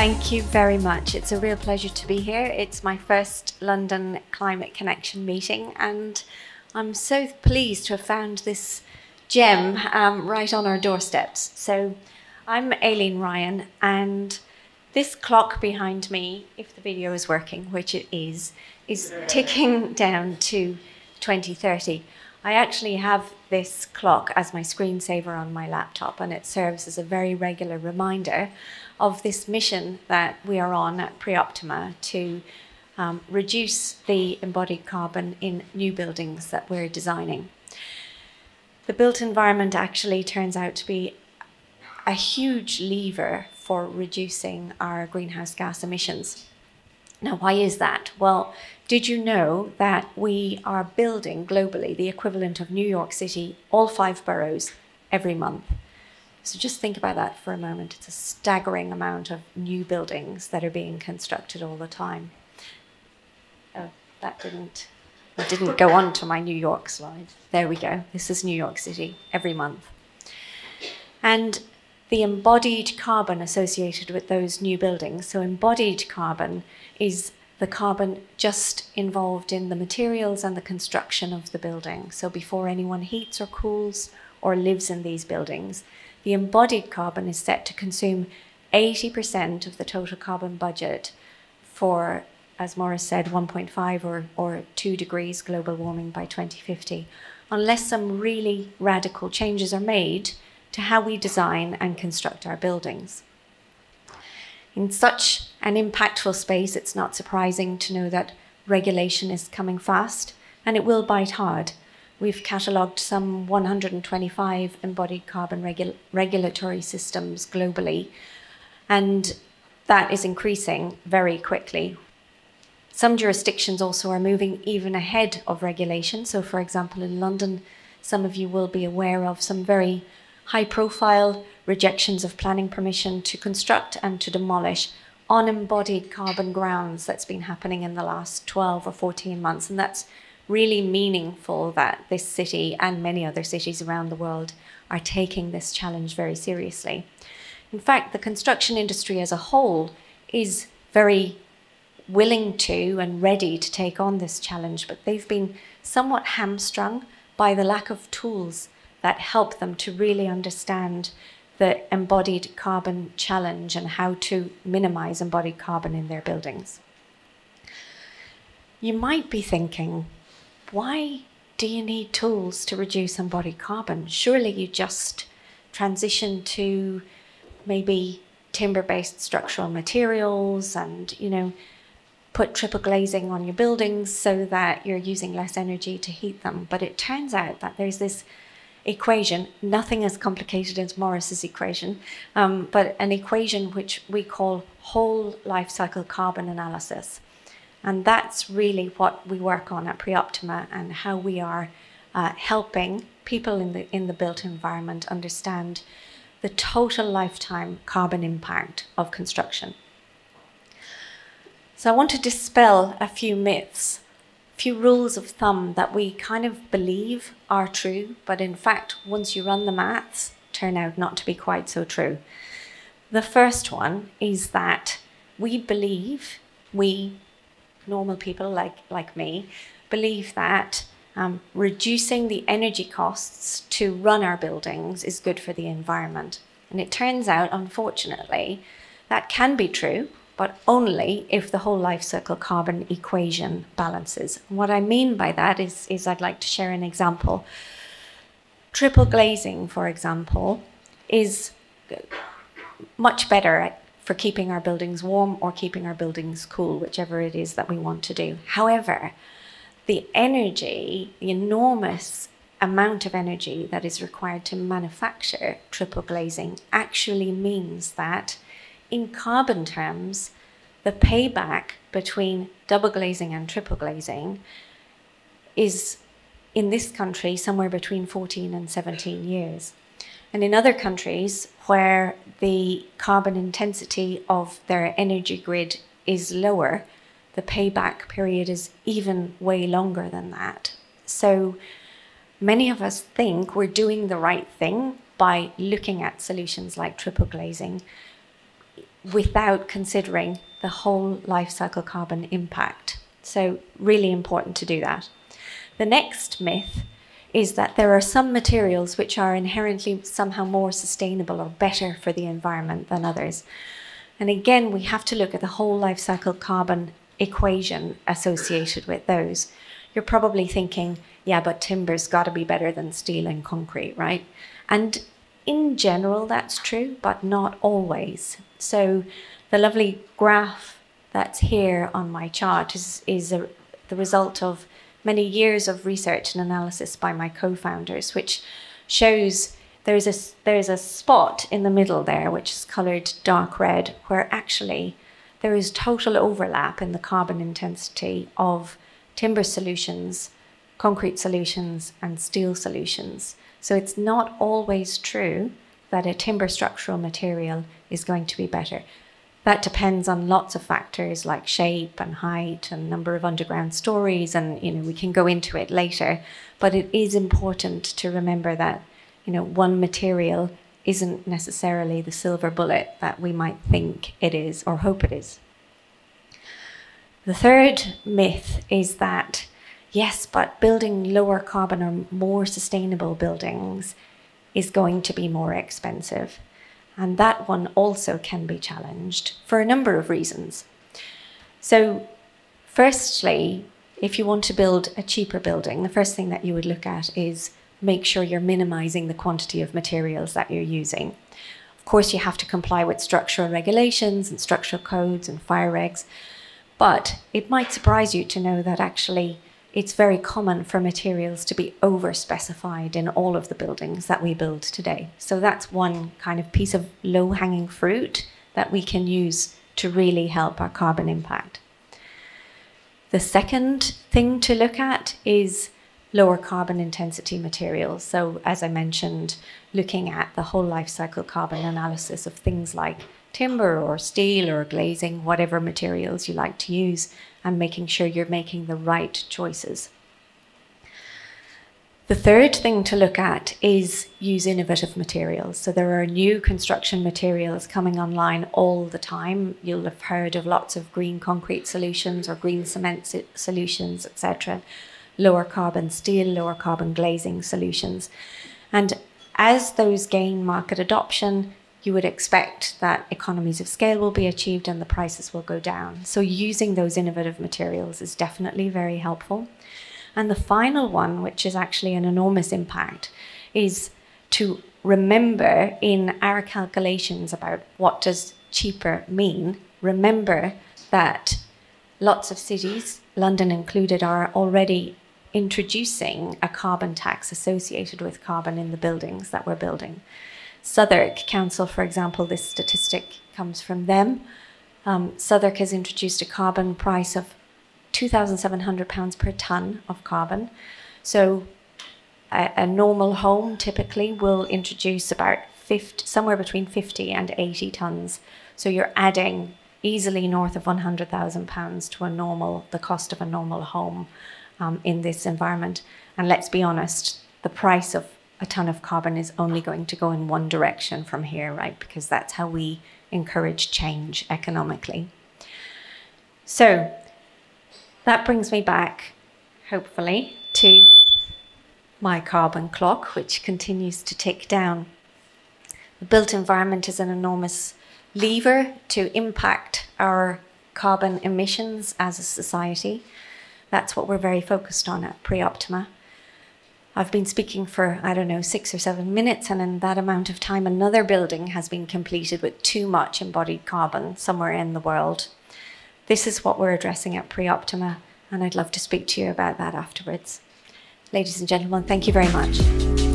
Thank you very much. It's a real pleasure to be here. It's my first London Climate Connection meeting, and I'm so pleased to have found this gem right on our doorsteps. So I'm Aileen Ryan, and this clock behind me, if the video is working, which it is ticking down to 2030. I actually have this clock as my screensaver on my laptop, and it serves as a very regular reminder of this mission that we are on at Preoptima to reduce the embodied carbon in new buildings that we're designing. The built environment actually turns out to be a huge lever for reducing our greenhouse gas emissions. Now, why is that? Well, did you know that we are building globally the equivalent of New York City, all 5 boroughs, every month? So just think about that for a moment. It's a staggering amount of new buildings that are being constructed all the time. Oh, that didn't go on to my New York slide. There we go. This is New York City every month. And the embodied carbon associated with those new buildings, so embodied carbon is the carbon just involved in the materials and the construction of the building. So before anyone heats or cools or lives in these buildings, the embodied carbon is set to consume 80% of the total carbon budget for, as Morris said, 1.5 or 2 degrees global warming by 2050, unless some really radical changes are made to how we design and construct our buildings. In such an impactful space, it's not surprising to know that regulation is coming fast, and it will bite hard. We've catalogued some 125 embodied carbon regulatory systems globally, and that is increasing very quickly. Some jurisdictions also are moving even ahead of regulation. So, for example, in London, some of you will be aware of some very high-profile rejections of planning permission to construct and to demolish on embodied carbon grounds. That's been happening in the last 12 or 14 months, and that's really meaningful that this city and many other cities around the world are taking this challenge very seriously. In fact, the construction industry as a whole is very willing to and ready to take on this challenge, but they've been somewhat hamstrung by the lack of tools that help them to really understand the embodied carbon challenge and how to minimize embodied carbon in their buildings. You might be thinking, why do you need tools to reduce embodied carbon? Surely you just transition to maybe timber-based structural materials and, put triple glazing on your buildings so that you're using less energy to heat them. But it turns out that there's this equation, nothing as complicated as Morris's equation, but an equation which we call whole life cycle carbon analysis. And that's really what we work on at Preoptima, and how we are helping people in the built environment understand the total lifetime carbon impact of construction. So I want to dispel a few myths, few rules of thumb that we kind of believe are true, but in fact, once you run the maths, turn out not to be quite so true. The first one is that we believe, normal people like me, believe that reducing the energy costs to run our buildings is good for the environment. And it turns out, unfortunately, that can be true, but only if the whole life cycle carbon equation balances. And what I mean by that is I'd like to share an example. Triple glazing, for example, is much better for keeping our buildings warm or keeping our buildings cool, whichever it is that we want to do. However, the energy, the enormous amount of energy that is required to manufacture triple glazing actually means that in carbon terms, the payback between double glazing and triple glazing is, in this country, somewhere between 14 and 17 years. And in other countries where the carbon intensity of their energy grid is lower, the payback period is even way longer than that. So many of us think we're doing the right thing by looking at solutions like triple glazing. without considering the whole life cycle carbon impact. So really important to do that. The next myth is that there are some materials which are inherently somehow more sustainable or better for the environment than others. And again, we have to look at the whole life cycle carbon equation associated with those. You're probably thinking, yeah, but timber's got to be better than steel and concrete, right? And in general, that's true, but not always. So the lovely graph that's here on my chart is the result of many years of research and analysis by my co-founders, which shows there's a spot in the middle there, which is coloured dark red, where actually there is total overlap in the carbon intensity of timber solutions, concrete solutions, and steel solutions. So it's not always true that a timber structural material is going to be better. That depends on lots of factors like shape and height and number of underground stories, and we can go into it later. But it is important to remember that one material isn't necessarily the silver bullet that we might think it is or hope it is. The third myth is that, yes, but building lower carbon or more sustainable buildings is going to be more expensive. And that one also can be challenged for a number of reasons. So firstly, if you want to build a cheaper building, the first thing that you would look at is make sure you're minimizing the quantity of materials that you're using. Of course, you have to comply with structural regulations and structural codes and fire regs, but it might surprise you to know that actually it's very common for materials to be over-specified in all of the buildings that we build today. So that's one kind of piece of low-hanging fruit that we can use to really help our carbon impact. The second thing to look at is lower carbon intensity materials. So as I mentioned, looking at the whole life cycle carbon analysis of things like timber or steel or glazing, whatever materials you like to use, and making sure you're making the right choices. The third thing to look at is use innovative materials. So there are new construction materials coming online all the time. You'll have heard of lots of green concrete solutions or green cement solutions, etc. Lower carbon steel, lower carbon glazing solutions. And as those gain market adoption, you would expect that economies of scale will be achieved and the prices will go down. So using those innovative materials is definitely very helpful. And the final one, which is actually an enormous impact, is to remember in our calculations about what does cheaper mean, remember that lots of cities, London included, are already introducing a carbon tax associated with carbon in the buildings that we're building. Southwark Council, for example, this statistic comes from them. Southwark has introduced a carbon price of £2,700 per tonne of carbon. So a normal home typically will introduce about somewhere between 50 and 80 tonnes. So you're adding easily north of £100,000 to the cost of a normal home in this environment. And let's be honest, the price of a tonne of carbon is only going to go in one direction from here, right? Because that's how we encourage change economically. So that brings me back, hopefully, to my carbon clock, which continues to tick down. The built environment is an enormous lever to impact our carbon emissions as a society. That's what we're very focused on at Preoptima. I've been speaking for, 6 or 7 minutes, and in that amount of time, another building has been completed with too much embodied carbon somewhere in the world. This is what we're addressing at Preoptima, and I'd love to speak to you about that afterwards. Ladies and gentlemen, thank you very much.